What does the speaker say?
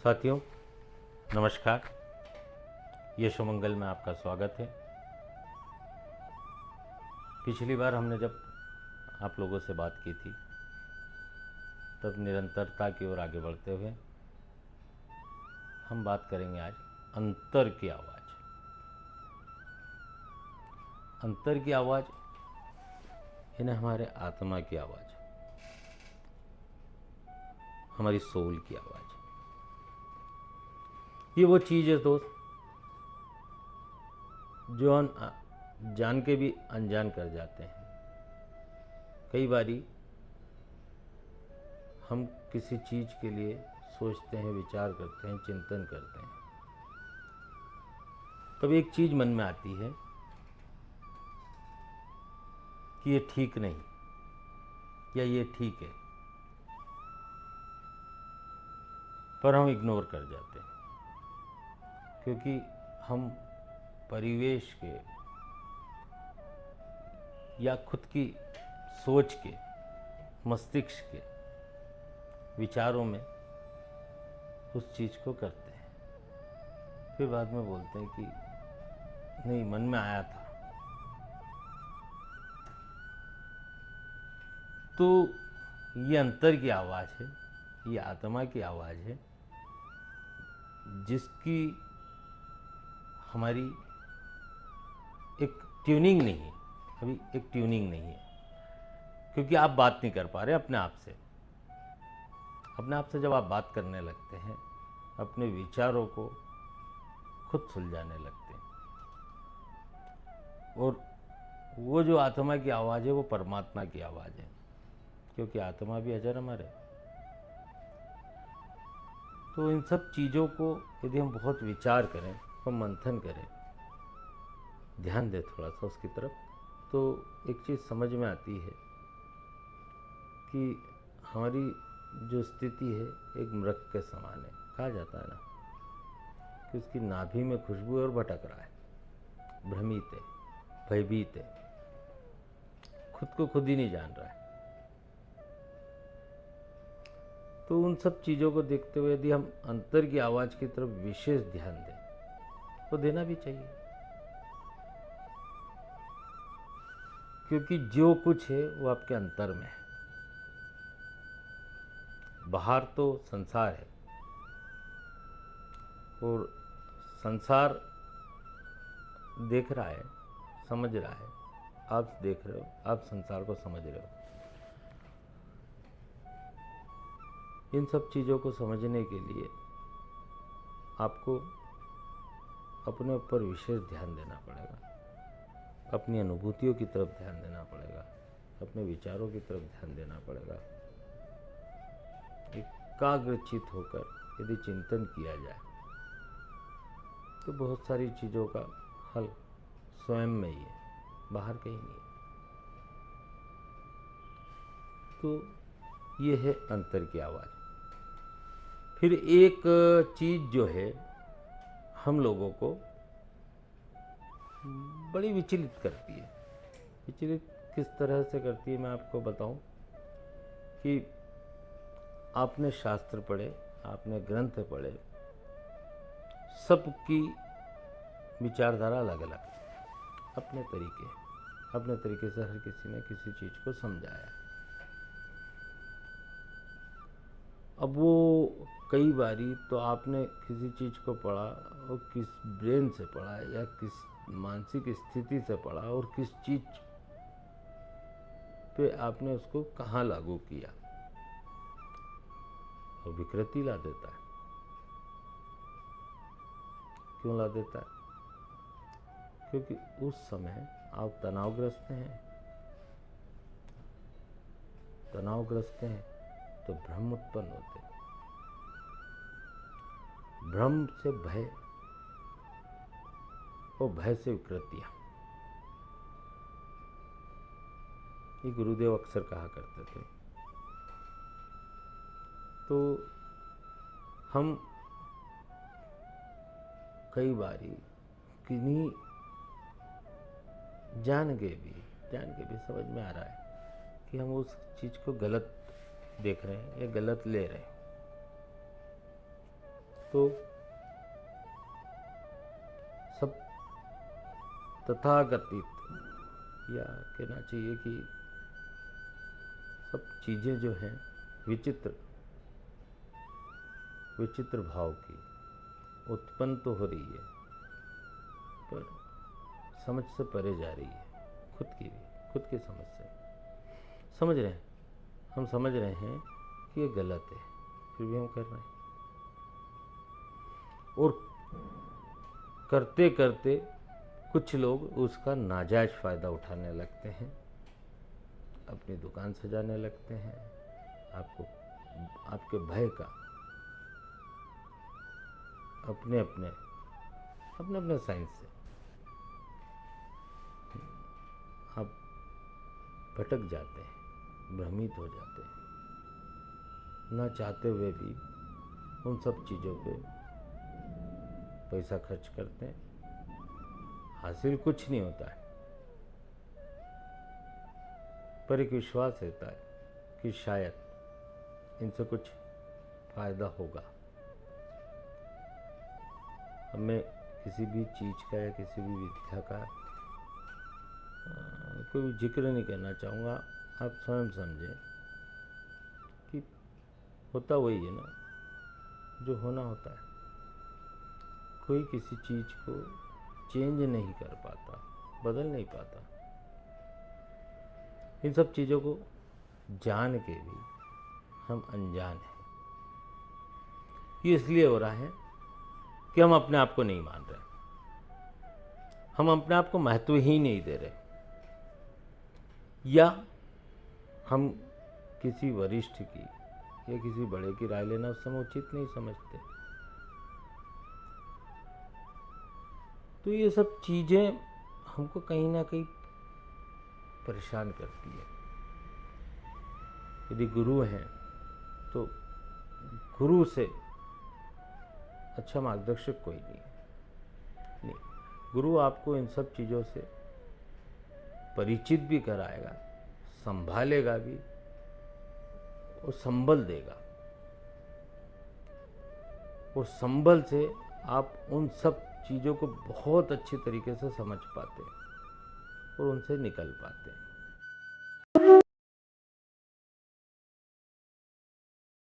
साथियों नमस्कार, यशो मंगल में आपका स्वागत है। पिछली बार हमने जब आप लोगों से बात की थी तब निरंतरता की ओर आगे बढ़ते हुए हम बात करेंगे आज अंतर की आवाज़। अंतर की आवाज़ यानी हमारे आत्मा की आवाज़, हमारी सोल की आवाज़। ये वो चीज़ है दोस्त जो हम जान के भी अनजान कर जाते हैं। कई बारी हम किसी चीज़ के लिए सोचते हैं, विचार करते हैं, चिंतन करते हैं, तब एक चीज़ मन में आती है कि ये ठीक नहीं या ये ठीक है, पर हम इग्नोर कर जाते हैं क्योंकि हम परिवेश के या खुद की सोच के, मस्तिष्क के विचारों में उस चीज़ को करते हैं। फिर बाद में बोलते हैं कि नहीं, मन में आया था। तो ये अंतर की आवाज़ है, ये आत्मा की आवाज़ है जिसकी हमारी एक ट्यूनिंग नहीं है, अभी एक ट्यूनिंग नहीं है, क्योंकि आप बात नहीं कर पा रहे अपने आप से। अपने आप से जब आप बात करने लगते हैं, अपने विचारों को खुद सुलझाने लगते हैं, और वो जो आत्मा की आवाज़ है वो परमात्मा की आवाज़ है, क्योंकि आत्मा भी अजर अमर है। तो इन सब चीज़ों को यदि हम बहुत विचार करें और मंथन करें, ध्यान दें थोड़ा सा उसकी तरफ, तो एक चीज़ समझ में आती है कि हमारी जो स्थिति है एक मृग के समान है। कहा जाता है ना कि उसकी नाभि में खुशबू है और भटक रहा है, भ्रमित है, भयभीत है, खुद को खुद ही नहीं जान रहा है। तो उन सब चीज़ों को देखते हुए यदि हम अंतर की आवाज़ की तरफ विशेष ध्यान दें, तो देना भी चाहिए, क्योंकि जो कुछ है वो आपके अंतर में है। बाहर तो संसार है और संसार देख रहा है, समझ रहा है, आप देख रहे हो, आप संसार को समझ रहे हो। इन सब चीज़ों को समझने के लिए आपको अपने ऊपर विशेष ध्यान देना पड़ेगा, अपनी अनुभूतियों की तरफ ध्यान देना पड़ेगा, अपने विचारों की तरफ ध्यान देना पड़ेगा। एकाग्रचित होकर यदि चिंतन किया जाए तो बहुत सारी चीज़ों का हल स्वयं में ही है, बाहर कहीं नहीं है। तो ये है अंतर की आवाज़। फिर एक चीज़ जो है हम लोगों को बड़ी विचलित करती है। विचलित किस तरह से करती है मैं आपको बताऊं कि आपने शास्त्र पढ़े, आपने ग्रंथ पढ़े, सबकी विचारधारा अलग अलग, अपने तरीके से हर किसी ने किसी चीज़ को समझाया। अब वो कई बारी तो आपने किसी चीज़ को पढ़ा और किस ब्रेन से पढ़ा या किस मानसिक स्थिति से पढ़ा और किस चीज़ पे आपने उसको कहाँ लागू किया, और विकृति ला देता है। क्यों ला देता है? क्योंकि उस समय आप तनावग्रस्त हैं तो भ्रम उत्पन्न होते हैं। भ्रम से भय और भय से विकृतियां। ये गुरुदेव अक्सर कहा करते थे। तो हम कई बारी किन्हीं जान के भी समझ में आ रहा है कि हम उस चीज़ को गलत देख रहे हैं या गलत ले रहे हैं। तो सब तथाकथित, या कहना चाहिए कि सब चीज़ें जो हैं विचित्र विचित्र भाव की उत्पन्न तो हो रही है, पर समझ से परे जा रही है। खुद की समझ से समझ रहे हैं, हम समझ रहे हैं कि ये गलत है, फिर भी हम कर रहे हैं। और करते करते कुछ लोग उसका नाजायज फ़ायदा उठाने लगते हैं, अपनी दुकान सजाने लगते हैं, आपके भय का अपने अपने साइंस से आप भटक जाते हैं, भ्रमित हो जाते हैं, ना चाहते हुए भी उन सब चीज़ों पे पैसा खर्च करते हैं। हासिल कुछ नहीं होता है, पर एक विश्वास रहता है कि शायद इनसे कुछ फायदा होगा। हमें किसी भी चीज़ का या किसी भी विद्या का कोई जिक्र नहीं करना चाहूँगा, आप स्वयं समझें कि होता वही है ना जो होना होता है। कोई किसी चीज़ को चेंज नहीं कर पाता, बदल नहीं पाता। इन सब चीज़ों को जान के भी हम अनजान हैं। ये इसलिए हो रहा है कि हम अपने आप को नहीं मान रहे, हम अपने आप को महत्व ही नहीं दे रहे, या हम किसी वरिष्ठ की या किसी बड़े की राय लेना उस समय उचित नहीं समझते। तो ये सब चीज़ें हमको कहीं ना कहीं परेशान करती है। यदि गुरु हैं तो गुरु से अच्छा मार्गदर्शक कोई नहीं। गुरु आपको इन सब चीज़ों से परिचित भी कराएगा, संभालेगा भी और संबल देगा। और संबल से आप उन सब चीज़ों को बहुत अच्छी तरीके से समझ पाते हैं और उनसे निकल पाते हैं।